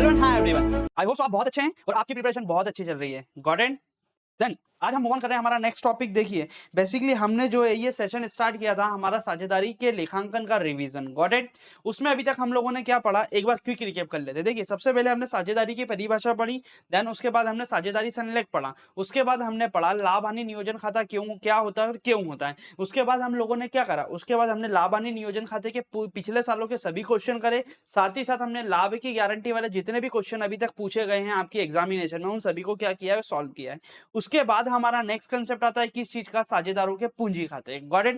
Hello and hi everyone, I hope आप बहुत अच्छे हैं और आपकी प्रिपरेशन बहुत अच्छी चल रही है। Got it? देन आज हम मूव ऑन कर रहे हैं हमारा नेक्स्ट टॉपिक। देखिए बेसिकली हमने जो है ये सेशन स्टार्ट किया था हमारा साझेदारी के लेखांकन का रिवीजन। Got it? उसमें अभी तक हम लोगों ने क्या पढ़ा, एक बार क्विक रिकैप कर लेते हैं। देखिए सबसे पहले हमने साझेदारी की परिभाषा पढ़ी, देन उसके बाद हमने साझेदारी संलेख पढ़ा, उसके बाद हमने पढ़ा लाभ हानि नियोजन खाता क्यों क्या होता है और क्यों होता है। उसके बाद हम लोगों ने क्या करा, उसके बाद हमने लाभ हानि नियोजन खाते के पिछले सालों के सभी क्वेश्चन करे, साथ ही साथ हमने लाभ की गारंटी वाले जितने भी क्वेश्चन अभी तक पूछे गए हैं आपकी एग्जामिनेशन में उन सभी को क्या किया है, सॉल्व किया है। उसके बाद हमारा नेक्स्ट कंसेप्ट आता है किस चीज का, साझेदारों के पूंजी खाते। Got it?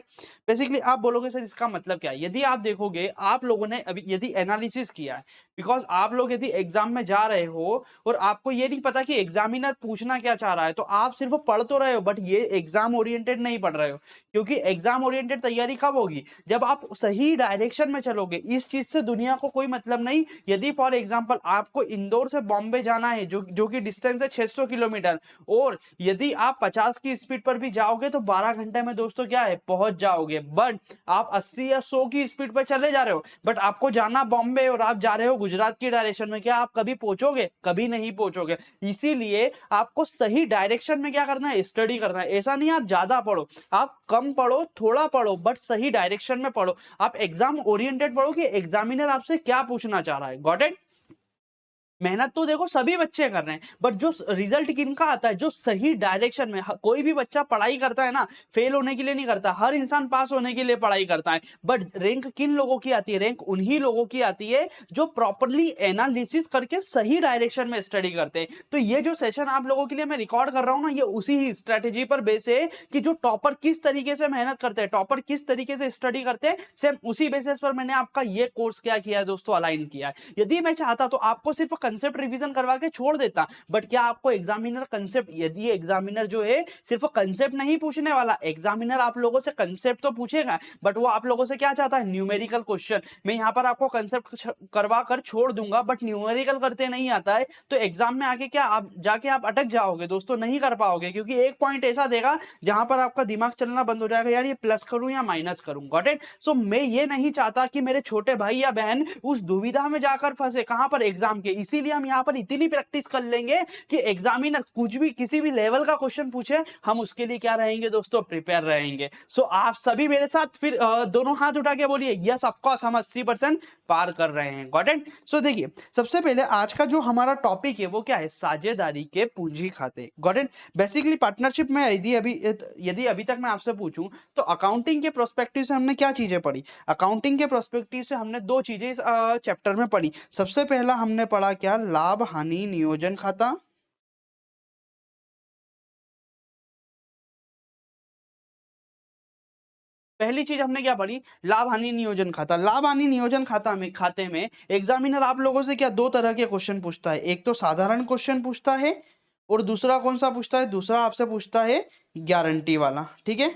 बेसिकली आप बोलोगे सर इसका मतलब क्या है, यदि आप देखोगे आप लोगों ने अभी यदि एनालिसिस किया है, बिकॉज आप लोग यदि एग्जाम में जा रहे हो और आपको ये नहीं पता कि एग्जामिनर पूछना क्या चाह रहा है, तो आप सिर्फ पढ़ तो रहे हो बट ये एग्जाम ओरिएंटेड नहीं पढ़ रहे हो। क्योंकि एग्जाम ओरिएंटेड तैयारी कब होगी, जब आप सही डायरेक्शन में चलोगे। इस चीज से दुनिया को कोई मतलब नहीं। यदि फॉर एग्जाम्पल आपको इंदौर से बॉम्बे जाना है जो कि डिस्टेंस है 600 किलोमीटर, और यदि आप 50 की स्पीड पर भी जाओगे तो 12 घंटे में दोस्तों क्या है, पहुंच जाओगे। बट आप 80 या 100 की स्पीड पर चले जा रहे हो, बट आपको जाना बॉम्बे और आप जा रहे हो गुजरात की डायरेक्शन में, क्या आप कभी पहुंचोगे? कभी नहीं पहुंचोगे। इसीलिए आपको सही डायरेक्शन में क्या करना है, स्टडी करना है। ऐसा नहीं आप ज्यादा पढ़ो, आप कम पढ़ो, थोड़ा पढ़ो, बट सही डायरेक्शन में पढ़ो। आप एग्जाम ओरिएंटेड पढ़ो कि एग्जामिनर आपसे क्या पूछना चाह रहा है। Got it? मेहनत तो देखो सभी बच्चे कर रहे हैं, बट जो रिजल्ट किनका आता है, जो सही डायरेक्शन में। कोई भी बच्चा पढ़ाई करता है ना, फेल होने के लिए नहीं करता, हर इंसान पास होने के लिए पढ़ाई करता है। बट रैंक किन लोगों की आती है, रैंक उन्हीं लोगों की आती है जो प्रॉपरली एनालिसिस करके सही डायरेक्शन में स्टडी करते हैं। तो ये जो सेशन आप लोगों के लिए मैं रिकॉर्ड कर रहा हूं ना, ये उसी ही स्ट्रेटेजी पर बेस है कि जो टॉपर किस तरीके से मेहनत करते हैं, टॉपर किस तरीके से स्टडी करते हैं, सेम उसी बेसिस पर मैंने आपका ये कोर्स क्या किया है दोस्तों, अलाइन किया है। यदि मैं चाहता तो आपको सिर्फ कंसेप्ट रिवीजन करवा के छोड़ देता, बट क्या आपको एग्जामिनर कंसेप्ट, यदि एग्जामिनर जो है सिर्फ कंसेप्ट नहीं पूछने वाला, एग्जामिनर आप लोगों से कंसेप्ट तो पूछेगा, बट वो आप लोगों से क्या चाहता है, न्यूमेरिकल क्वेश्चन। मैं यहां पर आपको कंसेप्ट करवा कर छोड़ दूंगा, बट न्यूमेरिकल करते नहीं आता है, तो एग्जाम में आके क्या आप जाके आप अटक जाओगे दोस्तों, नहीं कर पाओगे। क्योंकि एक पॉइंट ऐसा देगा जहां पर आपका दिमाग चलना बंद हो जाएगा, यार ये प्लस करूं या माइनस करूं। Got it? सो मैं ये नहीं चाहता कि मेरे छोटे भाई या बहन उस दुविधा में जाकर फंसे, कहां पर, एग्जाम के। इसीलिए हम यहां पर इतनी प्रैक्टिस कर लेंगे कि एग्जामिनर कुछ भी किसी भी लेवल का क्वेश्चन पूछे, हम उसके लिए क्या रहेंगे दोस्तों, प्रिपेयर रहेंगे। सो आप सभी मेरे साथ फिर दोनों हाथ उठा के बोलिए यस ऑफ कोर्स, हम 80% पार कर रहे हैं। Got it? सो देखिए सबसे पहले आज का जो हमारा टॉपिक है वो क्या है, साझेदारी के पूंजी खाते। Got it? बेसिकली पार्टनरशिप में यदि अभी तक मैं आपसे पूछूं तो अकाउंटिंग के प्रोस्पेक्टिव से हमने क्या चीजें पढ़ी। अकाउंटिंग के प्रोस्पेक्टिव से हमने दो चीजें इस चैप्टर में पढ़ी। सबसे पहला हमने पढ़ा क्या, लाभ हानि नियोजन खाता। पहली चीज हमने क्या पढ़ी, लाभ हानि नियोजन खाता। लाभ हानि नियोजन खाते में एग्जामिनर आप लोगों से क्या दो तरह के क्वेश्चन पूछता है, एक तो साधारण क्वेश्चन पूछता है और दूसरा कौन सा पूछता है, दूसरा आपसे पूछता है गारंटी वाला। ठीक है?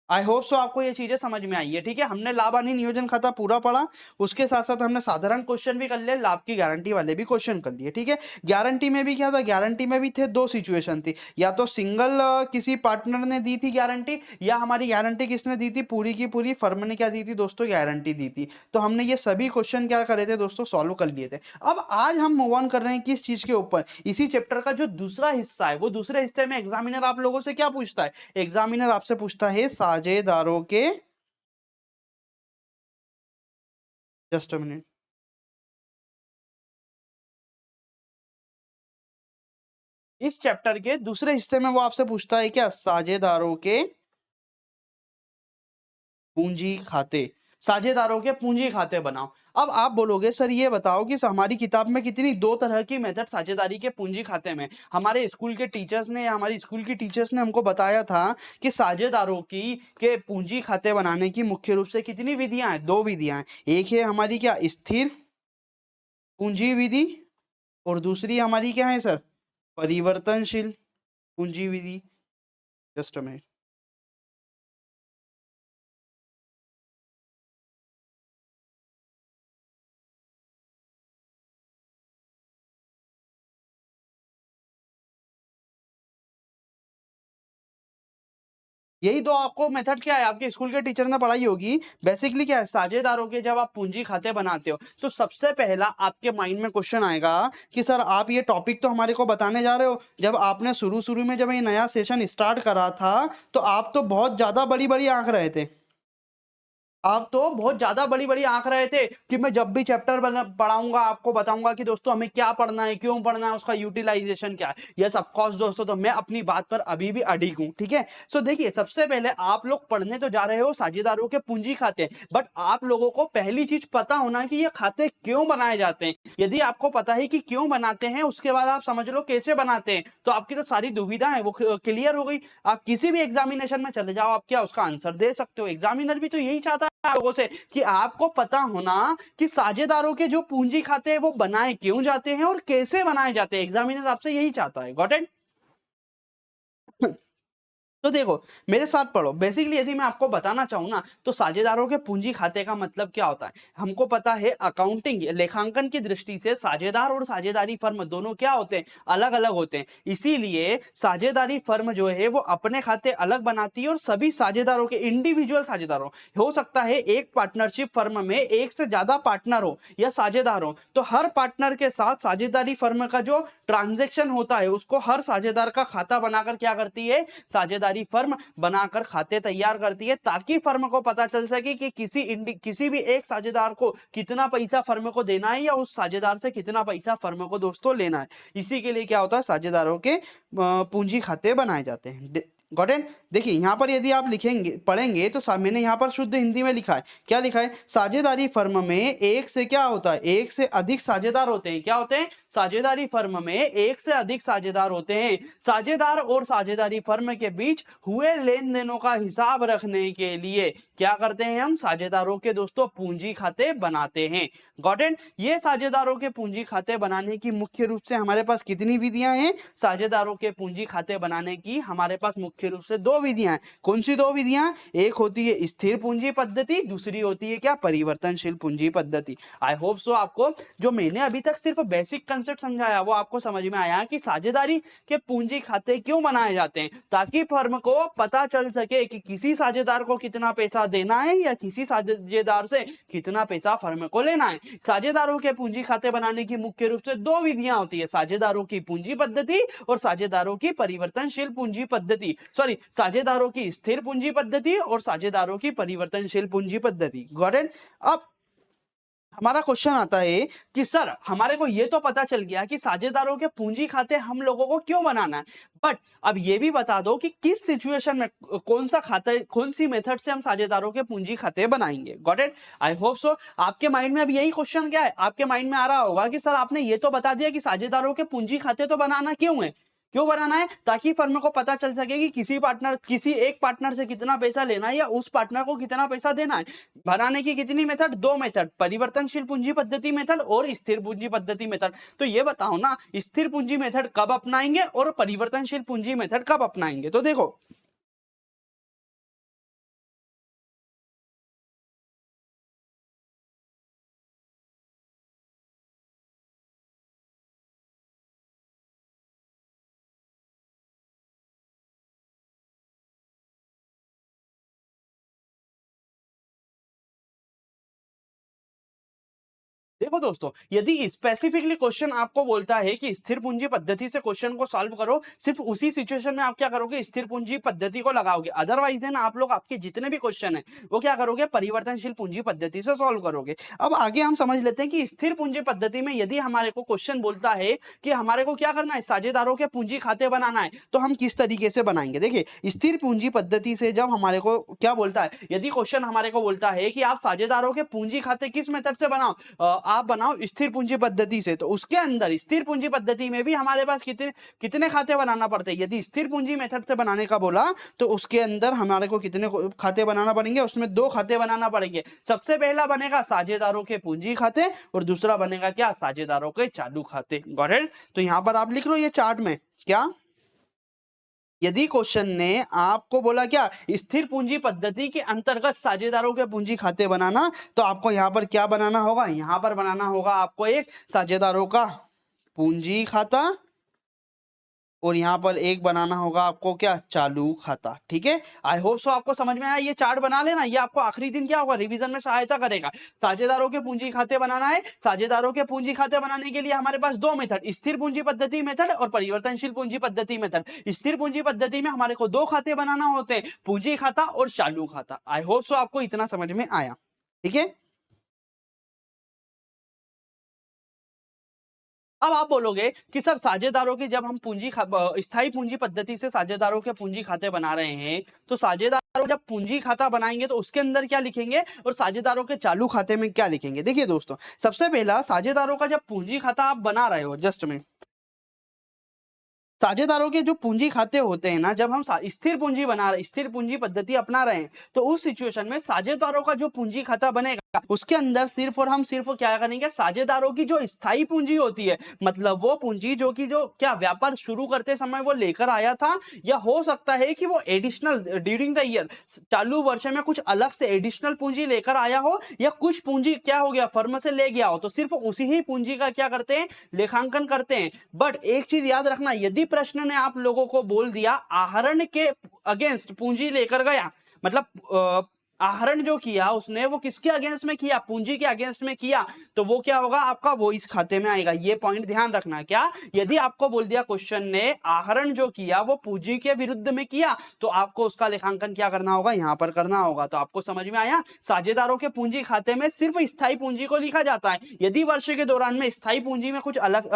आई होप सो आपको ये चीजें समझ में आई है। ठीक है, हमने लाभ हानि नियोजन खाता पूरा पढ़ा, उसके साथ साथ हमने साधारण क्वेश्चन भी कर लिए, लाभ की गारंटी वाले भी क्वेश्चन कर लिए। ठीक है, गारंटी में भी क्या था, गारंटी में भी थे दो सिचुएशन थी, या तो सिंगल किसी पार्टनर ने दी थी गारंटी, या हमारी गारंटी किसने दी थी, पूरी की पूरी फर्म ने क्या दी थी दोस्तों, गारंटी दी थी। तो हमने ये सभी क्वेश्चन क्या करे थे दोस्तों, सॉल्व कर लिए थे। अब आज हम मूव ऑन कर रहे हैं किस चीज के ऊपर, इसी चैप्टर का जो दूसरा हिस्सा है, वो दूसरे हिस्से में एग्जामिनर आप लोगों से क्या पूछता है, एग्जामिनर आपसे पूछता है साझेदारों के, जस्ट अ मिनट, इस चैप्टर के दूसरे हिस्से में वो आपसे पूछता है क्या, साझेदारों के पूंजी खाते। साझेदारों के पूंजी खाते बनाओ। अब आप बोलोगे सर ये बताओ कि हमारी किताब में कितनी दो तरह की मेथड साझेदारी के पूंजी खाते में, हमारे स्कूल के टीचर्स ने या हमारी स्कूल की टीचर्स ने हमको बताया था कि साझेदारों की के पूंजी खाते बनाने की मुख्य रूप से कितनी विधियां हैं, दो विधियां हैं। एक है हमारी क्या, स्थिर पूंजी विधि, और दूसरी हमारी क्या है सर, परिवर्तनशील पूंजी विधि। जस्ट अ मिनट, यही दो आपको मेथड क्या है, आपके स्कूल के टीचर ने पढ़ाई होगी। बेसिकली क्या है, साझेदारों के जब आप पूंजी खाते बनाते हो तो सबसे पहला आपके माइंड में क्वेश्चन आएगा कि सर आप ये टॉपिक तो हमारे को बताने जा रहे हो, जब आपने शुरू शुरू में जब ये नया सेशन स्टार्ट करा था तो आप तो बहुत ज्यादा बड़ी बड़ी आंक रहे थे, आप तो बहुत ज्यादा बड़ी बड़ी आंक रहे थे कि मैं जब भी चैप्टर पढ़ाऊंगा आपको बताऊंगा कि दोस्तों हमें क्या पढ़ना है, क्यों पढ़ना है, उसका यूटिलाइजेशन क्या है। यस ऑफ कोर्स दोस्तों, तो मैं अपनी बात पर अभी भी अडिग हूं, ठीक है। सो देखिए, सबसे पहले आप लोग पढ़ने तो जा रहे हो साझेदारों के पूंजी खाते, बट आप लोगों को पहली चीज पता होना कि ये खाते क्यों बनाए जाते हैं। यदि आपको पता है कि क्यों बनाते हैं, उसके बाद आप समझ लो कैसे बनाते हैं, तो आपकी तो सारी दुविधाएं वो क्लियर हो गई। आप किसी भी एग्जामिनेशन में चले जाओ, आप क्या उसका आंसर दे सकते हो। एग्जामिनर भी तो यही चाहता है लोगों से कि आपको पता होना कि साझेदारों के जो पूंजी खाते हैं वो बनाए क्यों जाते हैं और कैसे बनाए जाते हैं। एग्जामिनर आपसे यही चाहता है। Got it? तो देखो, मेरे साथ पढ़ो। बेसिकली यदि मैं आपको बताना चाहूं ना, तो साझेदारों के पूंजी खाते का मतलब क्या होता है। हमको पता है अकाउंटिंग लेखांकन की दृष्टि से साझेदार और साझेदारी फर्म दोनों क्या होते हैं, अलग अलग होते हैं। इसीलिए साझेदारी फर्म जो है वो अपने खाते अलग बनाती है और सभी साझेदारों के इंडिविजुअल साझेदारों, हो सकता है एक पार्टनरशिप फर्म में एक से ज्यादा पार्टनर हो या साझेदार हो, तो हर पार्टनर के साथ साझेदारी फर्म का जो ट्रांजैक्शन होता है उसको हर साझेदार का खाता बनाकर क्या करती है, साझेदारी फर्म बनाकर खाते तैयार करती है, ताकि फर्म को पता चल सके कि किसी भी एक साझेदार को कितना पैसा फर्म को देना है या उस साझेदार से कितना पैसा फर्म को दोस्तों लेना है। इसी के लिए क्या होता है, साझेदारों के पूंजी खाते बनाए जाते हैं। Got it? देखिए यहाँ पर यदि आप लिखेंगे पढ़ेंगे तो मैंने यहाँ पर शुद्ध हिंदी में लिखा है। क्या लिखा है, साझेदारी फर्म में एक से क्या होता है, एक से अधिक साझेदार होते हैं। क्या होते हैं, साझेदारी फर्म में एक से अधिक साझेदार होते हैं। साझेदार और साझेदारी फर्म के बीच हुए लेन देनों का हिसाब रखने के लिए क्या करते हैं, हम साझेदारों के दोस्तों पूंजी खाते बनाते हैं। Got it? ये साझेदारों के पूंजी खाते बनाने की मुख्य रूप से हमारे पास कितनी विधियां हैं, साझेदारों के पूंजी खाते बनाने की हमारे पास मुख्य रूप से दो विधियां हैं। कौन सी दो विधियां, एक होती है स्थिर पूंजी पद्धति, दूसरी होती है क्या, परिवर्तनशील पूंजी पद्धति। आई होप सो आपको जो मैंने अभी तक सिर्फ बेसिक कंसेप्ट समझाया वो आपको समझ में आया कि साझेदारी के पूंजी खाते क्यों बनाए जाते हैं, ताकि फर्म को पता चल सके कि किसी साझेदार को कितना पैसा देना है या किसी साझेदार से कितना पैसा फर्म को लेना है। साझेदारों के पूंजी खाते बनाने की मुख्य रूप से दो विधियां होती है, साझेदारों की पूंजी पद्धति और साझेदारों की परिवर्तनशील पूंजी पद्धति, सॉरी साझेदारों की स्थिर पूंजी पद्धति और साझेदारों की परिवर्तनशील पूंजी पद्धति। Got it? अब हमारा क्वेश्चन आता है कि सर हमारे को ये तो पता चल गया कि साझेदारों के पूंजी खाते हम लोगों को क्यों बनाना है, बट अब ये भी बता दो कि किस सिचुएशन में कौन सा खाता, कौन सी मेथड से हम साझेदारों के पूंजी खाते बनाएंगे। Got it? I hope so आपके माइंड में अब यही क्वेश्चन क्या है, आपके माइंड में आ रहा होगा कि सर आपने ये तो बता दिया कि साझेदारों के पूंजी खाते तो बनाना क्यों है, क्यों बनाना है, ताकि फर्म को पता चल सके कि किसी एक पार्टनर से कितना पैसा लेना है या उस पार्टनर को कितना पैसा देना है। बनाने की कितनी मेथड, दो मेथड, परिवर्तनशील पूंजी पद्धति मेथड और स्थिर पूंजी पद्धति मेथड। तो ये बताओ ना, स्थिर पूंजी मेथड कब अपनाएंगे और परिवर्तनशील पूंजी मेथड कब अपनाएंगे। तो देखो, देखो दोस्तों, यदि स्पेसिफिकली क्वेश्चन आपको बोलता है कि स्थिर पूंजी पद्धति से क्वेश्चन को सॉल्व करो, सिर्फ उसी सिचुएशन में आप क्या करोगे, स्थिर पूंजी पद्धति को लगाओगे। अदरवाइज है ना, आप लोग आपके जितने भी क्वेश्चन है वो क्या करोगे, परिवर्तनशील पूंजी पद्धति से सॉल्व करोगे। अब आगे हम समझ लेते हैं कि स्थिर पूंजी पद्धति में यदि हमारे को क्वेश्चन बोलता है कि हमारे को क्या करना है, साझेदारों के पूंजी खाते बनाना है, तो हम किस तरीके से बनाएंगे। देखिए, स्थिर पूंजी पद्धति से जब हमारे को क्या बोलता है, यदि क्वेश्चन हमारे को बोलता है कि आप साझेदारों के पूंजी खाते किस मेथड से बनाओ, आप बनाओ स्थिर पूंजी पद्धति से, तो उसके अंदर स्थिर पूंजी पद्धति में भी हमारे पास कितने कितने खाते बनाना पड़ते हैं। यदि स्थिर पूंजी मेथड से बनाने का बोला तो उसके अंदर हमारे को कितने खाते बनाना पड़ेंगे, उसमें दो खाते बनाना पड़ेंगे। सबसे पहला बनेगा साझेदारों के पूंजी खाते और दूसरा बनेगा क्या, साझेदारों के चालू खाते। Got it? तो यहां पर आप लिख लो ये चार्ट में, क्या यदि क्वेश्चन ने आपको बोला क्या, स्थिर पूंजी पद्धति के अंतर्गत साझेदारों के पूंजी खाते बनाना, तो आपको यहां पर क्या बनाना होगा, यहां पर बनाना होगा आपको एक साझेदारों का पूंजी खाता और यहाँ पर एक बनाना होगा आपको क्या, चालू खाता। ठीक है, आई होप सो आपको समझ में आया। ये चार्ट बना लेना, ये आपको आखिरी दिन क्या होगा, रिवीजन में सहायता करेगा। साझेदारों के पूंजी खाते बनाना है। साझेदारों के पूंजी खाते बनाने के लिए हमारे पास दो मेथड, स्थिर पूंजी पद्धति मेथड और परिवर्तनशील पूंजी पद्धति मेथड। स्थिर पूंजी पद्धति में हमारे को दो खाते बनाना होते हैं, पूंजी खाता और चालू खाता। आई होप सो आपको इतना समझ में आया। ठीक है, अब आप बोलोगे कि सर साझेदारों की जब हम स्थायी पूंजी पद्धति से साझेदारों के पूंजी खाते बना रहे हैं, तो साझेदारों जब पूंजी खाता बनाएंगे तो उसके अंदर क्या लिखेंगे और साझेदारों के चालू खाते में क्या लिखेंगे। देखिए दोस्तों, सबसे पहला साझेदारों का जब पूंजी खाता आप बना रहे हो, जस्ट में साझेदारों के जो पूंजी खाते होते हैं ना, जब हम स्थिर पूंजी बना रहे, स्थिर पूंजी पद्धति अपना रहे हैं, तो उस सिचुएशन में साझेदारों का जो पूंजी खाता बनेगा उसके अंदर सिर्फ और हम सिर्फ क्या करेंगे, साझेदारों की जो स्थायी पूंजी होती है, मतलब वो पूंजी जो कि जो क्या व्यापार शुरू करते समय वो लेकर आया था, या हो सकता है कि वो एडिशनल ड्यूरिंग द ईयर चालू वर्ष में कुछ अलग से एडिशनल पूंजी लेकर आया हो, या कुछ पूंजी क्या हो गया फर्म से ले गया हो, तो सिर्फ उसी ही पूंजी का क्या करते हैं, लेखांकन करते हैं। बट एक चीज याद रखना, यदि प्रश्न ने आप लोगों को बोल दिया आहरण के अगेंस्ट पूंजी लेकर गया, मतलब आहरण जो किया उसने वो किसके अगेंस्ट में किया, पूंजी के अगेंस्ट में किया, तो वो क्या होगा आपका, वो इस खाते में आएगा। ये पॉइंट ध्यान रखना, क्या यदि आपको बोल दिया क्वेश्चन ने आहरण जो किया वो पूंजी के विरुद्ध में किया, तो आपको उसका लेखांकन क्या करना होगा, यहां पर करना होगा। तो आपको समझ में आया, साझेदारों के पूंजी खाते में सिर्फ स्थायी पूंजी को लिखा जाता है। यदि वर्ष के दौरान में स्थायी पूंजी में कुछ अलग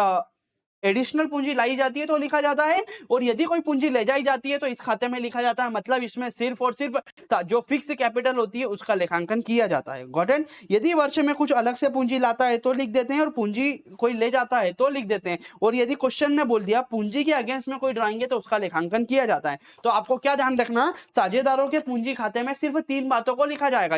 एडिशनल पूंजी लाई जाती है तो लिखा जाता है, और यदि कोई पूंजी ले जाई जाती है तो इस खाते में लिखा जाता है। मतलब इसमें सिर्फ और सिर्फ जो फिक्स कैपिटल होती है उसका लेखांकन किया जाता है। Got it. यदि वर्ष में कुछ अलग से पूंजी लाता है तो लिख देते हैं, और पूंजी कोई ले जाता है तो लिख देते हैं। और यदि क्वेश्चन ने बोल दिया पूंजी के अगेंस्ट में कोई ड्राइंग है तो उसका लेखांकन किया जाता है। तो आपको क्या ध्यान रखना, साझेदारों के पूंजी खाते में सिर्फ तीन बातों को लिखा जाएगा।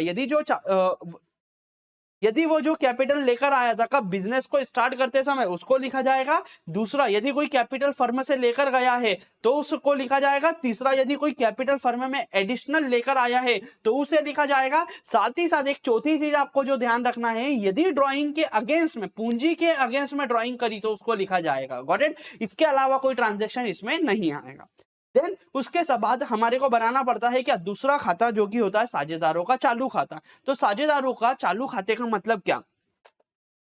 यदि वो जो कैपिटल लेकर आया था कब, बिजनेस को स्टार्ट करते समय, उसको लिखा जाएगा। दूसरा, यदि कोई कैपिटल फर्म से लेकर गया है तो उसको लिखा जाएगा। तीसरा, यदि कोई कैपिटल फर्म में एडिशनल लेकर आया है तो उसे लिखा जाएगा। साथ ही साथ एक चौथी चीज आपको जो ध्यान रखना है, यदि ड्राइंग के अगेंस्ट में, पूंजी के अगेंस्ट में ड्राइंग करी तो उसको लिखा जाएगा। Got it. इसके अलावा कोई ट्रांजेक्शन इसमें नहीं आएगा। देन उसके बाद हमारे को बनाना पड़ता है क्या, दूसरा खाता जो कि होता है साझेदारों का चालू खाता। तो साझेदारों का चालू खाते का मतलब क्या,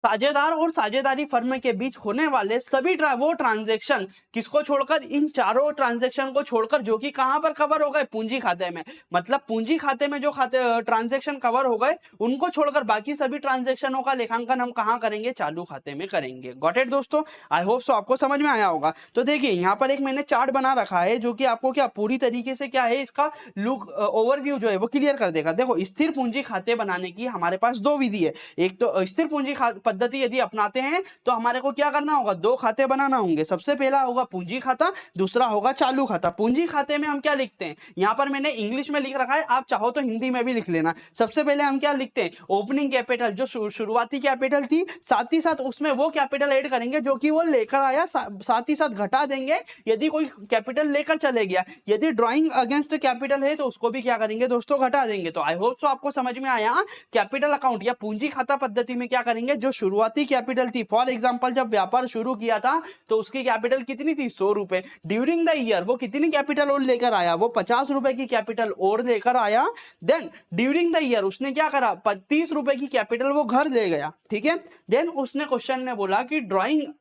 साझेदार और साझेदारी फर्म के बीच होने वाले सभी वो ट्रांजैक्शन किसको छोड़कर, इन चारों ट्रांजैक्शन को छोड़कर, जो कि कहां पर कवर हो गए, पूंजी खाते में। मतलब पूंजी खाते में जो खाते ट्रांजैक्शन कवर हो गए उनको छोड़कर बाकी सभी ट्रांजैक्शनों का लेखांकन हम कहां करेंगे, चालू खाते में करेंगे। गॉट इट दोस्तों, आई होप सो आपको समझ में आया होगा। तो देखिए यहाँ पर एक मैंने चार्ट बना रखा है जो कि आपको क्या पूरी तरीके से क्या है, इसका लुक ओवरव्यू जो है वो क्लियर कर देगा। देखो, स्थिर पूंजी खाते बनाने की हमारे पास दो विधि है। एक तो स्थिर पूंजी पद्धति यदि अपनाते हैं तो हमारे को क्या करना होगा, दो खाते बनाना होंगे। सबसे पहला होगा पूंजी खाता, दूसरा होगा चालू खाता। पूंजी खाते में हम क्या लिखते हैं, यहां पर मैंने इंग्लिश में लिख रखा है, आप चाहो तो हिंदी में भी लिख लेना। सबसे पहले हम क्या लिखते हैं, ओपनिंग कैपिटल, जो शुरुआती कैपिटल थी, साथ ही साथ उसमें वो कैपिटल ऐड करेंगे जो कि वो लेकर आया, साथ ही साथ घटा देंगे यदि कोई कैपिटल लेकर चले गया। यदि ड्राइंग अगेंस्ट कैपिटल है तो उसको भी क्या करेंगे दोस्तों, घटा देंगे। तो आई होप सो आपको समझ में आया, कैपिटल अकाउंट या पूंजी खाता पद्धति में क्या करेंगे, जो शुरुआती कैपिटल थी, फॉर एग्जांपल जब व्यापार शुरू किया था तो उसकी कैपिटल कितनी थी, 100 रुपए। ड्यूरिंग द ईयर वो कितनी कैपिटल और लेकर आया, वो 50 रुपए की कैपिटल और लेकर आया। देन ड्यूरिंग द ईयर उसने क्या करा, 30 रुपए की कैपिटल वो घर ले गया। ठीक है। देन उसने क्वेश्चन ने बोला कि ड्राइंग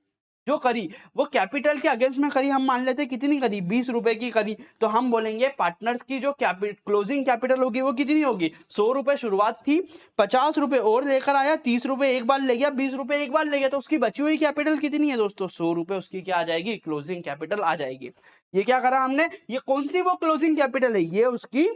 जो करी वो कैपिटल के अगेंस्ट में करी, हम मान लेते कितनी करी, 20 रुपए की करी। तो हम बोलेंगे पार्टनर्स की जो क्लोजिंग कैपिटल होगी वो कितनी होगी, 100 रुपए शुरुआत थी, 50 रुपए और लेकर आया, 30 रुपए एक बार ले गया, 20 रुपए एक बार ले गया, तो उसकी बची हुई कैपिटल कितनी है दोस्तों, 100 रुपए उसकी क्या आ जाएगी, क्लोजिंग कैपिटल आ जाएगी। ये क्या करा हमने, ये कौन सी वो क्लोजिंग कैपिटल है, ये उसकी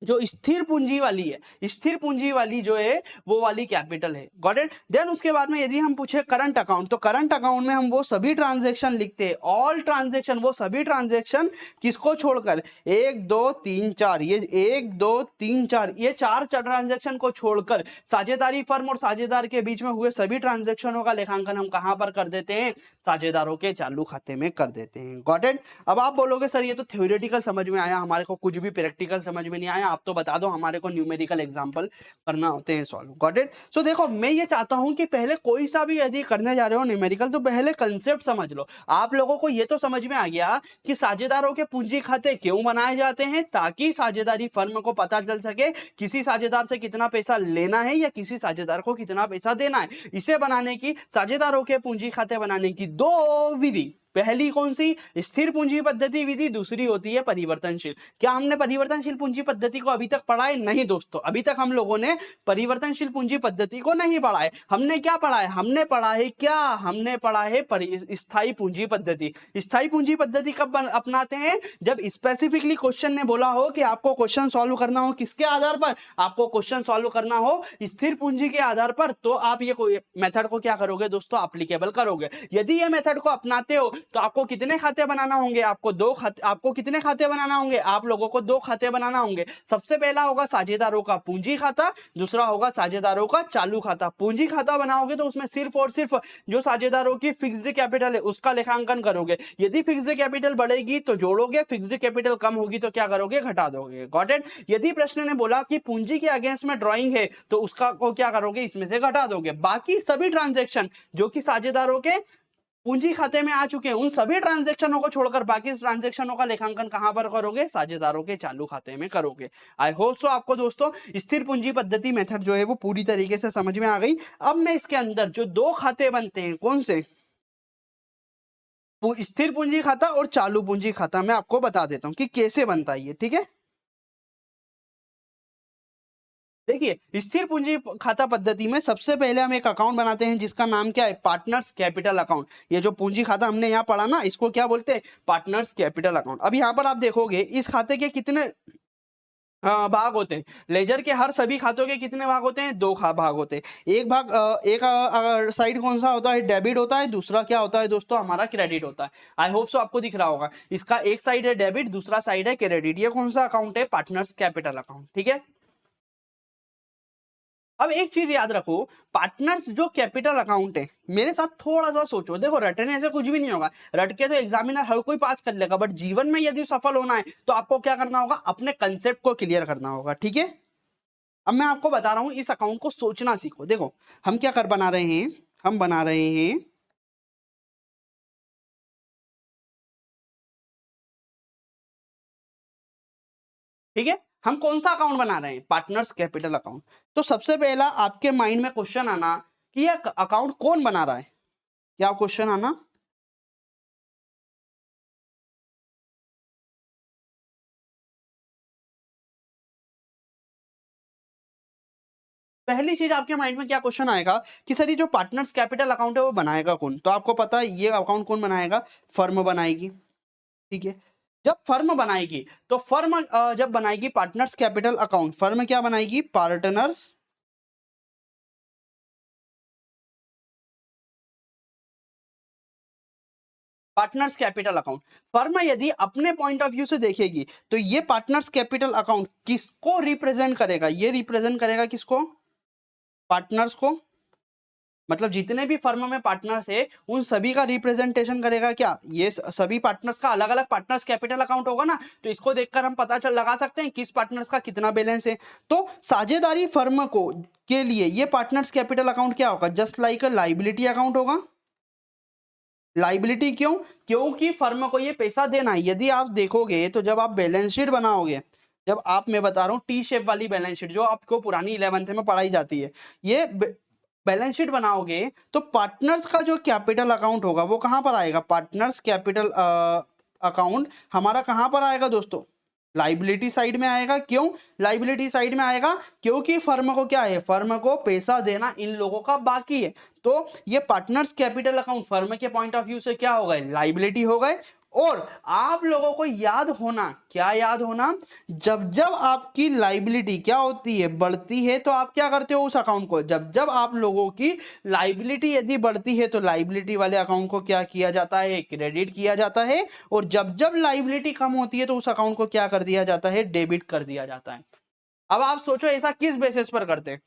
जो स्थिर पूंजी वाली है, स्थिर पूंजी वाली जो है वो वाली कैपिटल है। Got it. देन उसके बाद में यदि हम पूछे करंट अकाउंट, तो करंट अकाउंट में हम वो सभी ट्रांजैक्शन लिखते हैं, ऑल ट्रांजैक्शन, वो सभी ट्रांजैक्शन किसको छोड़कर, 1 2 3 4, ये 1 2 3 4, ये चार ट्रांजैक्शन को छोड़कर साझेदारी फर्म और साझेदार के बीच में हुए सभी ट्रांजैक्शनों का लेखांकन हम कहां पर कर देते हैं, साझेदारों के चालू खाते में कर देते हैं। Got it. अब आप बोलोगे सर ये तो थ्योरेटिकल समझ में आया, हमारे को कुछ भी प्रैक्टिकल समझ में नहीं आया, आप तो बता दो, हमारे को न्यूमेरिकल एग्जांपल करना होते हैं सॉल्व। Got it? सो देखो, मैं ये चाहता हूं कि पहले कोई सा भी यदि करने जा रहे हो न्यूमेरिकल, तो पहले कंसेप्ट समझ लो। आप लोगों को ये तो समझ में आ गया कि साझेदारों के पूंजी खाते क्यों बनाए जाते हैं, ताकि साझेदारी फर्म को पता चल सके किसी साझेदार से कितना पैसा लेना है या किसी साझेदार को कितना पैसा देना है। इसे बनाने की, साझेदारों के पूंजी खाते बनाने की दो विधि, पहली कौन सी? स्थिर पूंजी पद्धति विधि, दूसरी होती है परिवर्तनशील। क्या हमने परिवर्तनशील पूंजी पद्धति को अभी तक पढ़ा है? नहीं दोस्तों, अभी तक हम लोगों ने परिवर्तनशील पूंजी पद्धति को नहीं पढ़ा है। हमने क्या पढ़ा है? हमने पढ़ा है क्या? हमने पढ़ा है स्थायी पूंजी पद्धति। स्थायी पूंजी पद्धति कब अपनाते हैं? जब स्पेसिफिकली क्वेश्चन ने बोला हो कि आपको क्वेश्चन सॉल्व करना हो किसके आधार पर? आपको क्वेश्चन सॉल्व करना हो स्थिर पूंजी के आधार पर, तो आप ये मेथड को क्या करोगे दोस्तों? एप्लीकेबल करोगे। यदि ये मेथड को अपनाते हो तो आपको कितने खाते बनाना होंगे? आपको कितने खाते बनाना होंगे? आप लोगों को दो खाते बनाना होंगे। सबसे पहला होगा साझेदारों का पूंजी खाता, दूसरा होगा साझेदारों का चालू खाता। पूंजी खाता बनाओगे तो उसमें सिर्फ और सिर्फ जो साझेदारों की फिक्स्ड कैपिटल है उसका लेखांकन करोगे। यदि फिक्स्ड कैपिटल बढ़ेगी तो जोड़ोगे, फिक्स्ड कैपिटल कम होगी तो क्या करोगे? घटा दोगे। Got it? यदि प्रश्न ने बोला कि पूंजी के अगेंस्ट में ड्राइंग है तो उसका को क्या करोगे? इसमें से घटा दोगे। बाकी सभी ट्रांजैक्शन जो कि साझेदारों के पूंजी खाते में आ चुके हैं, उन सभी ट्रांजैक्शनों को छोड़कर बाकी ट्रांजैक्शनों का लेखांकन कहां पर करोगे? साझेदारों के चालू खाते में करोगे। आई होप सो आपको दोस्तों स्थिर पूंजी पद्धति मेथड जो है वो पूरी तरीके से समझ में आ गई। अब मैं इसके अंदर जो दो खाते बनते हैं, कौन से? स्थिर पूंजी खाता और चालू पूंजी खाता, मैं आपको बता देता हूं कि कैसे बनता है ये। ठीक है, देखिए स्थिर पूंजी खाता पद्धति में सबसे पहले हम एक अकाउंट बनाते हैं जिसका नाम क्या है? Partners capital account. ये जो पूंजी खाता हमने यहाँ पढ़ा ना, इसको क्या बोलते हैं? Partners capital account. अब यहाँ पर आप देखोगे इस खाते के कितने भाग होते हैं? लेजर के हर सभी खातों के कितने भाग होते हैं? दो भाग होते हैं। एक भाग एक साइड कौन सा होता है? डेबिट होता है। दूसरा क्या होता है दोस्तों? हमारा क्रेडिट होता है। आई होप सो आपको दिख रहा होगा, इसका एक साइड है डेबिट, दूसरा साइड है क्रेडिट। ये कौन सा अकाउंट है? Partners capital account. ठीक है, अब एक चीज याद रखो, पार्टनर्स जो कैपिटल अकाउंट है, मेरे साथ थोड़ा सा सोचो। देखो, रटने से कुछ भी नहीं होगा, रट के तो एग्जामिनर हर कोई पास कर लेगा, बट जीवन में यदि सफल होना है तो आपको क्या करना होगा? अपने कंसेप्ट को क्लियर करना होगा। ठीक है, अब मैं आपको बता रहा हूं, इस अकाउंट को सोचना सीखो। देखो हम क्या कर बना रहे हैं, हम बना रहे हैं, ठीक है, हम कौन सा अकाउंट बना रहे हैं? Partners capital account. तो सबसे पहला आपके माइंड में क्वेश्चन आना कि यह अकाउंट कौन बना रहा है? क्या क्वेश्चन आना? पहली चीज आपके माइंड में क्या क्वेश्चन आएगा कि सर ये जो पार्टनर्स कैपिटल अकाउंट है वो बनाएगा कौन? तो आपको पता है ये अकाउंट कौन बनाएगा? फर्म बनाएगी। ठीक है, जब फर्म बनाएगी तो फर्म जब बनाएगी पार्टनर्स कैपिटल अकाउंट, फर्म क्या बनाएगी? Partners partners capital account. Firm यदि अपने पॉइंट ऑफ व्यू से देखेगी तो ये पार्टनर्स कैपिटल अकाउंट किसको रिप्रेजेंट करेगा? ये रिप्रेजेंट करेगा किसको? पार्टनर्स को। मतलब जितने भी फर्म में पार्टनर्स है उन सभी का रिप्रेजेंटेशन करेगा क्या? ये सभी पार्टनर्स का अलग अलग पार्टनर्स कैपिटल अकाउंट होगा ना, तो इसको देखकर हम पता चल लगा सकते हैं किस पार्टनर्स का कितना बैलेंस है। तो साझेदारी फर्म को के लिए ये पार्टनर्स कैपिटल अकाउंट क्या होगा? Just like a liability account होगा। लाइबिलिटी क्यों? क्योंकि फर्म को ये पैसा देना है। यदि आप देखोगे तो जब आप बैलेंस शीट बनाओगे, जब आप, मैं बता रहा हूँ टी शेप वाली बैलेंस शीट जो आपको पुरानी 11th में पढ़ाई जाती है, ये बैलेंस शीट बनाओगे तो पार्टनर्स का जो कैपिटल अकाउंट होगा वो कहां पर आएगा? पार्टनर्स कैपिटल अकाउंट हमारा कहां पर आएगा दोस्तों? लाइबिलिटी साइड में आएगा। क्यों लाइबिलिटी साइड में आएगा? क्योंकि फर्म को क्या है? फर्म को पैसा देना इन लोगों का बाकी है। तो ये पार्टनर्स कैपिटल अकाउंट फर्म के पॉइंट ऑफ व्यू से क्या हो गए? लाइबिलिटी हो गए। और आप लोगों को याद होना, क्या याद होना, जब जब आपकी लाइबिलिटी क्या होती है? बढ़ती है, तो आप क्या करते हो? उस अकाउंट को, जब जब आप लोगों की लाइबिलिटी यदि बढ़ती है तो लाइबिलिटी वाले अकाउंट को क्या किया जाता है? क्रेडिट किया जाता है। और जब जब लाइबिलिटी कम होती है तो उस अकाउंट को क्या कर दिया जाता है? डेबिट कर दिया जाता है। अब आप सोचो ऐसा किस बेसिस पर करते हैं?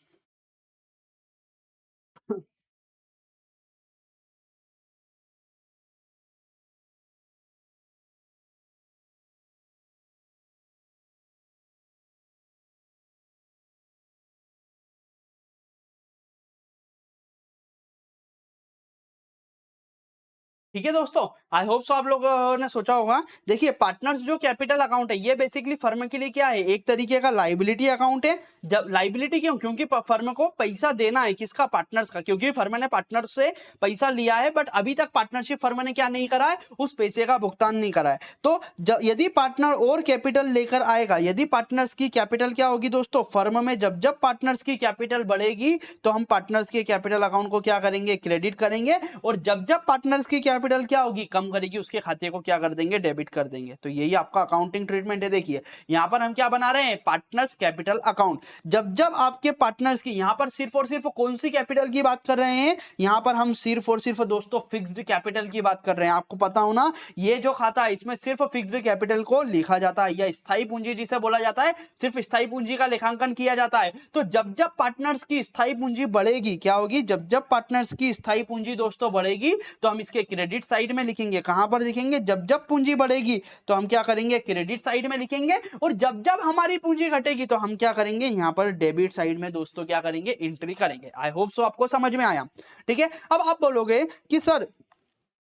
ठीक है दोस्तों, आई होप सो आप लोगों ने सोचा होगा। देखिए पार्टनर्स जो कैपिटल अकाउंट है ये बेसिकली फर्म के लिए क्या है, एक तरीके का लाइबिलिटी अकाउंट है। जब लाइबिलिटी क्यों, क्योंकि फर्म को पैसा देना है, किसका, पार्टनर्स का, क्योंकि फर्म ने पार्टनर से पैसा लिया है बट अभी तक पार्टनरशिप फर्म ने क्या नहीं करा है, उस पैसे का भुगतान नहीं करा है। तो यदि पार्टनर और कैपिटल लेकर आएगा, यदि पार्टनर्स की कैपिटल क्या होगी दोस्तों, फर्म में जब जब पार्टनर्स की कैपिटल बढ़ेगी तो हम पार्टनर्स के कैपिटल अकाउंट को क्या करेंगे, क्रेडिट करेंगे, और जब जब पार्टनर्स की कैपिटल क्या होगी, कम करेगी, उसके खाते को क्या कर देंगे, डेबिट कर देंगे। तो यही आपका अकाउंटिंग ट्रीटमेंट है। देखिए यहां पर हम क्या बना रहे हैं, पार्टनर्स कैपिटल अकाउंट। जब जब आपके पार्टनर्स की, यहां पर सिर्फ और सिर्फ कौन सी कैपिटल की बात कर रहे हैं, यहां पर हम सिर्फ और सिर्फ दोस्तों फिक्स्ड कैपिटल की बात कर रहे हैं। आपको पता हो ना, ये जो खाता है इसमें सिर्फ फिक्स्ड कैपिटल को लिखा जाता है, या स्थायी पूंजी जिसे बोला जाता है, सिर्फ स्थायी पूंजी का लेखांकन किया जाता है। तो जब जब पार्टनर्स की स्थायी पूंजी बढ़ेगी, क्या होगी, जब जब पार्टनर्स की स्थायी पूंजी दोस्तों बढ़ेगी तो हम इसके क्रेडिट साइड में लिखेंगे। कहां पर लिखेंगे, जब जब पूंजी बढ़ेगी तो हम क्या करेंगे, क्रेडिट साइड में लिखेंगे, और जब जब हमारी पूंजी घटेगी तो हम क्या करेंगे, यहां पर डेबिट साइड में दोस्तों क्या करेंगे, एंट्री करेंगे। आई होप सो आपको समझ में आया। ठीक है, अब आप बोलोगे कि सर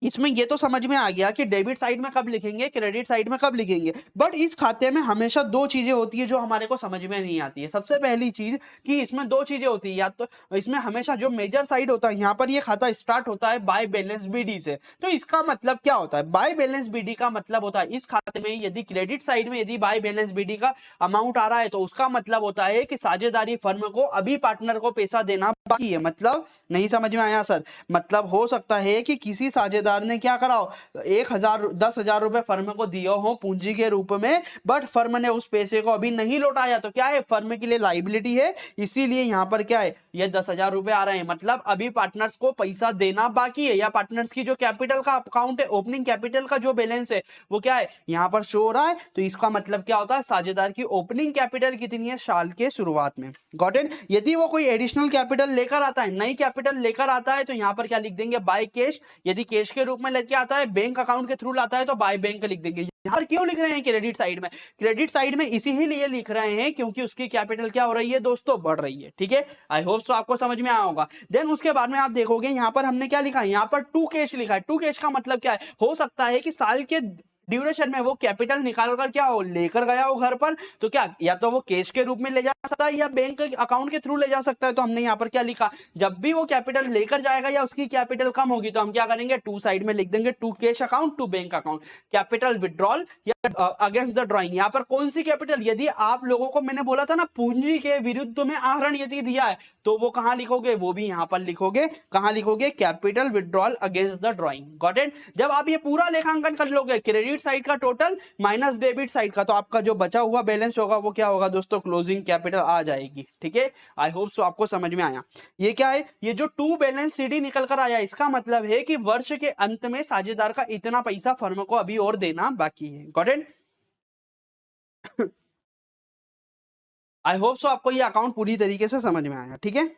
इसमें ये तो समझ में आ गया कि डेबिट साइड में कब लिखेंगे, क्रेडिट साइड में कब लिखेंगे, बट इस खाते में हमेशा दो चीजें होती है जो हमारे को समझ में नहीं आती है। सबसे पहली चीज कि इसमें दो चीजें होती है, या तो इसमें हमेशा जो मेजर साइड होता है, यहाँ पर ये खाता स्टार्ट होता है बाय बैलेंस बीडी से। तो इसका मतलब क्या होता है, बाय बैलेंस बीडी का मतलब होता है इस खाते में यदि क्रेडिट साइड में यदि बाय बैलेंस बीडी का अमाउंट आ रहा है तो उसका मतलब होता है कि साझेदारी फर्म को अभी पार्टनर को पैसा देना बाकी है। मतलब नहीं समझ में आया सर, मतलब हो सकता है कि किसी साझेदार ने क्या करा हो, 1,000 10,000 रुपए फर्म को दिए हो पूंजी के रूप में, बट फर्म ने उस पैसे को अभी नहीं लौटाया, तो क्या है, फर्म के लिए लाइबिलिटी है, इसीलिए यहां पर क्या है, ये 10,000 रुपए आ रहे हैं, मतलब अभी पार्टनर्स को पैसा देना बाकी है, या पार्टनर्स की जो कैपिटल का अकाउंट है, ओपनिंग कैपिटल का जो बैलेंस है वो क्या है, यहां पर शो हो रहा है। तो इसका मतलब क्या होता है, साझेदार की ओपनिंग कैपिटल कितनी है साल के शुरुआत में। Got it. यदि वो कोई एडिशनल कैपिटल लेकर आता है, नई कैपिटल लेकर आता है, तो यहां पर क्या लिख देंगे, बाय कैश। यदि कैश के रूप में लेके आता है, बैंक अकाउंट के थ्रू लाता है, तो बाय बैंक लिख देंगे। यहां पर क्यों लिख रहे हैं क्रेडिट साइड में, क्रेडिट साइड में इसीलिए लिख रहे हैं क्योंकि उसकी कैपिटल क्या हो रही है दोस्तों, बढ़ रही है। ठीक है, आई होप सो आपको समझ में आया होगा। देन उसके बाद में आप देखोगे यहां पर हमने क्या लिखा है, यहां पर टू कैश लिखा है। टू कैश का मतलब क्या है, हो सकता है कि साल के ड्यूरेशन में वो कैपिटल निकाल कर क्या हो, लेकर गया हो घर पर, तो क्या या तो वो कैश के रूप में ले जा सकता है या बैंक अकाउंट के थ्रू ले जा सकता है। तो हमने यहाँ पर क्या लिखा, जब भी वो कैपिटल लेकर जाएगा या उसकी कैपिटल कम होगी तो हम क्या करेंगे, टू साइड में लिख देंगे, to cash account, to bank account, capital withdrawal या अगेंस्ट द ड्रॉइंग। यहाँ पर कौन सी कैपिटल, यदि आप लोगों को मैंने बोला था ना पूंजी के विरुद्ध में आहरण यदि दिया है तो वो कहां लिखोगे, वो भी यहां पर लिखोगे। कहां लिखोगे, capital withdrawal against the drawing. Got it. जब आप ये पूरा लेखांकन कर लोगे, क्रेडिट साइड का टोटल माइनस डेबिट साइड का, तो आपका जो बचा हुआ बैलेंस होगा वो क्या होगा दोस्तों, क्लोजिंग कैपिटल आ जाएगी। ठीक है, आई होप सो आपको समझ में आया। ये क्या है, ये जो टू बैलेंस सीडी निकल कर आया, इसका मतलब है कि वर्ष के अंत में साझेदार का इतना पैसा फर्म को अभी और देना बाकी है। Got it. I hope so आपको ये अकाउंट पूरी तरीके से समझ में आया। ठीक है।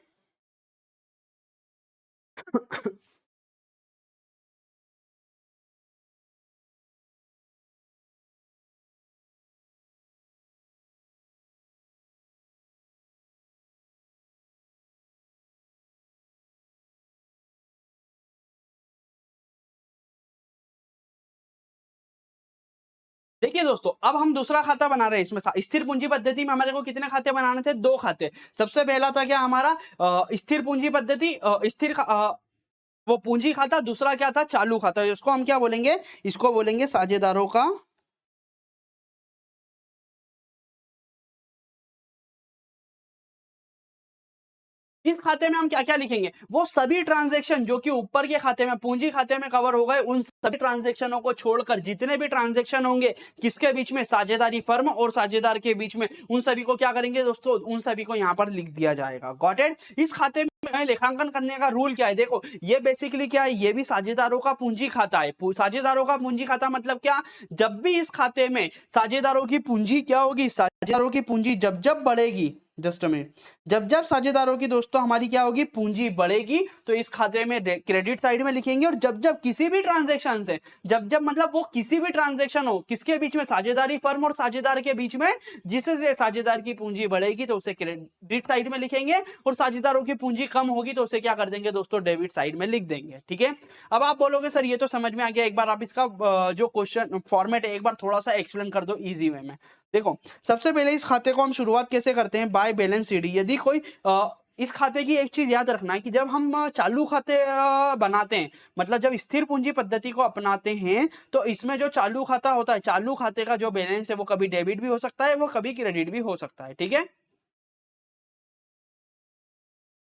देखिए दोस्तों, अब हम दूसरा खाता बना रहे हैं। इसमें स्थिर पूंजी पद्धति में हमारे को कितने खाते बनाने थे, दो खाते। सबसे पहला था क्या हमारा, स्थिर पूंजी पद्धति, वो पूंजी खाता। दूसरा क्या था, चालू खाता। इसको हम क्या बोलेंगे, इसको बोलेंगे साझेदारों का इस खाते में हम क्या क्या लिखेंगे, वो सभी ट्रांजैक्शन जो कि ऊपर के खाते में पूंजी खाते में कवर हो गए, उन सभी ट्रांजैक्शनों को छोड़कर जितने भी ट्रांजैक्शन होंगे किसके बीच में, साझेदारी फर्म और साझेदार के बीच में, उन सभी को क्या करेंगे दोस्तों, उन सभी को यहां पर लिख दिया जाएगा। Got it. इस खाते में लेखांकन करने का रूल क्या है, देखो ये बेसिकली क्या है, ये भी साझेदारों का पूंजी खाता है। साझेदारों का पूंजी खाता मतलब क्या, जब भी इस खाते में साझेदारों की पूंजी क्या होगी, साझेदारों की पूंजी जब जब बढ़ेगी, जस्ट अ मिनट, जब जब साझेदारों की दोस्तों हमारी क्या होगी, पूंजी बढ़ेगी, तो इस खाते में क्रेडिट साइड में लिखेंगे। और जब जब किसी भी ट्रांजेक्शन से, जब जब मतलब वो किसी भी ट्रांजेक्शन हो किसके बीच में, साझेदारी फर्म और साझेदार के बीच में, जिससे साझेदार की पूंजी बढ़ेगी तो उसे क्रेडिट साइड में लिखेंगे, और साझेदारों की पूंजी कम होगी तो उसे क्या कर देंगे दोस्तों, डेबिट साइड में लिख देंगे। ठीक है, अब आप बोलोगे सर ये तो समझ में आ गया, एक बार आप इसका जो क्वेश्चन फॉर्मेट है एक बार थोड़ा सा एक्सप्लेन कर दो इजी वे में। देखो, सबसे पहले इस खाते को हम शुरुआत कैसे करते हैं, बाय बैलेंस सीडी। यदि कोई इस खाते की एक चीज याद रखना है कि जब हम चालू खाते बनाते हैं, मतलब जब स्थिर पूंजी पद्धति को अपनाते हैं, तो इसमें जो चालू खाता होता है, चालू खाते का जो बैलेंस है वो कभी डेबिट भी हो सकता है, वो कभी क्रेडिट भी हो सकता है। ठीक है,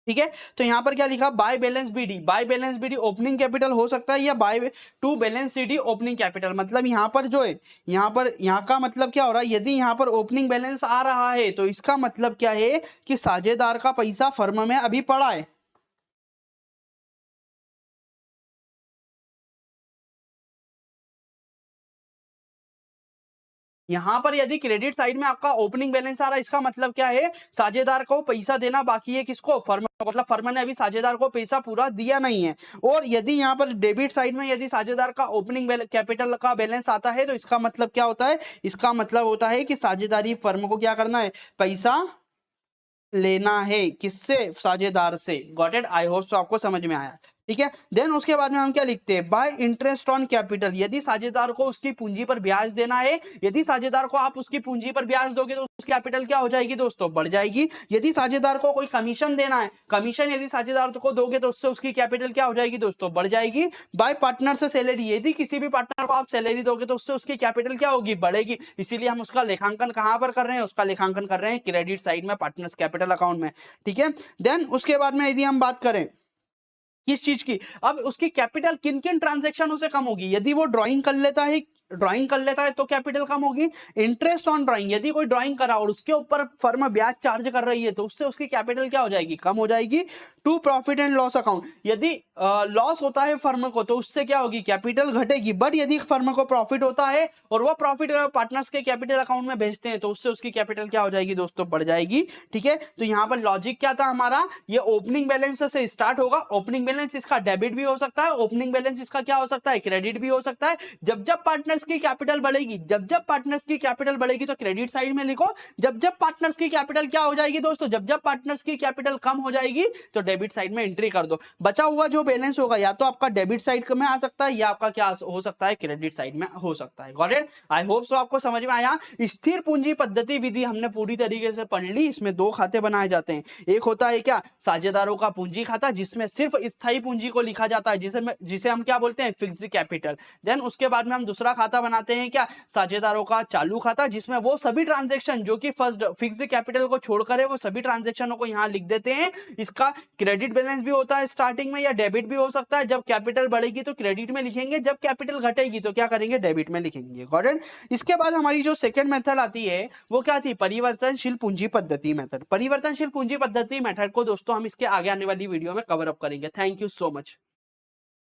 ठीक है, तो यहां पर क्या लिखा, by balance BD. By balance BD opening capital हो सकता है, या by to balance CD opening capital. मतलब यहां पर जो है, यहां पर यहां का मतलब क्या हो रहा है, यदि यहां पर ओपनिंग बैलेंस आ रहा है तो इसका मतलब क्या है कि साझेदार का पैसा फर्म में अभी पड़ा है। यहां पर यदि क्रेडिट साइड में आपका ओपनिंग बैलेंस आ रहा है, इसका मतलब क्या है, साझेदार को पैसा देना बाकी है, किसको, फर्म को। मतलब फर्म ने अभी साझेदार को पैसा पूरा दिया नहीं है। और यदि यहां पर डेबिट साइड में यदि साझेदार का ओपनिंग कैपिटल का बैलेंस आता है तो इसका मतलब क्या होता है, इसका मतलब होता है कि साझेदारी फर्म को क्या करना है, पैसा लेना है, किससे, साझेदार से। Got it, I hope so आपको समझ में आया। ठीक है, देन उसके बाद में हम क्या लिखते हैं, बाय इंटरेस्ट ऑन कैपिटल। यदि साझेदार को उसकी पूंजी पर ब्याज देना है, यदि साझेदार को आप उसकी पूंजी पर ब्याज दोगे तो उसकी कैपिटल क्या हो जाएगी दोस्तों, बढ़ जाएगी। यदि साझेदार को कोई कमीशन देना है, कमीशन यदि साझेदार को दोगे तो उससे उसकी कैपिटल क्या हो जाएगी दोस्तों, बढ़ जाएगी। बाय पार्टनर से सैलरी, यदि किसी भी पार्टनर को आप सैलरी दोगे तो उससे उसकी कैपिटल क्या होगी, बढ़ेगी। इसीलिए हम उसका लेखांकन कहां पर कर रहे हैं, उसका लेखांकन कर रहे हैं क्रेडिट साइड में, पार्टनर्स कैपिटल अकाउंट में। ठीक है, देन उसके बाद में यदि हम बात करें किस चीज की, अब उसकी कैपिटल किन किन ट्रांजेक्शनों से कम होगी, यदि वो ड्राइंग कर लेता है, ड्राइंग कर लेता है तो कैपिटल कम होगी। इंटरेस्ट ऑन ड्राइंग, यदि कोई ड्राइंग करा और उसके ऊपर फर्म ब्याज चार्ज कर रही है तो उससे उसकी कैपिटल क्या हो जाएगी, कम हो जाएगी। To profit and loss account, यदि लॉस होता है फर्म को तो उससे क्या होगी, कैपिटल घटेगी। बट यदि फर्म को प्रॉफिट होता है और वो प्रॉफिट पार्टनर्स के कैपिटल अकाउंट में भेजते हैं तो उससे उसकी कैपिटल क्या हो जाएगी दोस्तों, बढ़ जाएगी। ठीक है, तो यहां पर लॉजिक क्या था हमारा, ये ओपनिंग बैलेंस से स्टार्ट होगा। ओपनिंग बैलेंस इसका डेबिट भी हो सकता है, ओपनिंग बैलेंस इसका क्या हो सकता है, क्रेडिट भी हो सकता है। जब जब पार्टनर्स की कैपिटल बढ़ेगी, जब जब पार्टनर्स की कैपिटल बढ़ेगी तो क्रेडिट साइड में लिखो। जब जब पार्टनर्स की कैपिटल क्या हो जाएगी दोस्तों, जब जब पार्टनर्स की कैपिटल कम हो जाएगी तो डेबिट साइड में एंट्री कर दो। बचा हुआ जो बैलेंस होगा या तो आपका डेबिट साइड में आ सकता है या आपका क्या हो सकता है, क्रेडिट साइड में हो सकता है। Got it, I hope so आपको समझ में आया। स्थिर पूंजी पद्धति विधि हमने पूरी तरीके से पढ़ ली। इसमें दो खाते बनाए जाते हैं, एक होता है क्या, साझेदारों का पूंजी खाता जिसमें सिर्फ स्थायी पूंजी को लिखा जाता है, जिसे हम क्या बोलते हैं, फिक्स्ड कैपिटल। देन उसके बाद में हम दूसरा खाता बनाते हैं क्या, साझेदारों का चालू खाता, जिसमें वो सभी ट्रांजेक्शन जो कि फर्स्ट फिक्स्ड कैपिटल को छोड़कर है वो सभी ट्रांजेक्शनों को यहां लिख देते हैं। इसका क्रेडिट बैलेंस भी होता है स्टार्टिंग में, या डेबिट भी हो सकता है। जब कैपिटल बढ़ेगी तो क्रेडिट में लिखेंगे, जब कैपिटल घटेगी तो क्या करेंगे, डेबिट में लिखेंगे। गॉट इट, इसके बाद हमारी जो सेकंड मेथड आती है वो क्या थी, परिवर्तनशील पूंजी पद्धति मेथड। परिवर्तनशील पूंजी पद्धति मेथड को दोस्तों हम इसके आगे आने वाली वीडियो में कवर अप करेंगे। Thank you so much.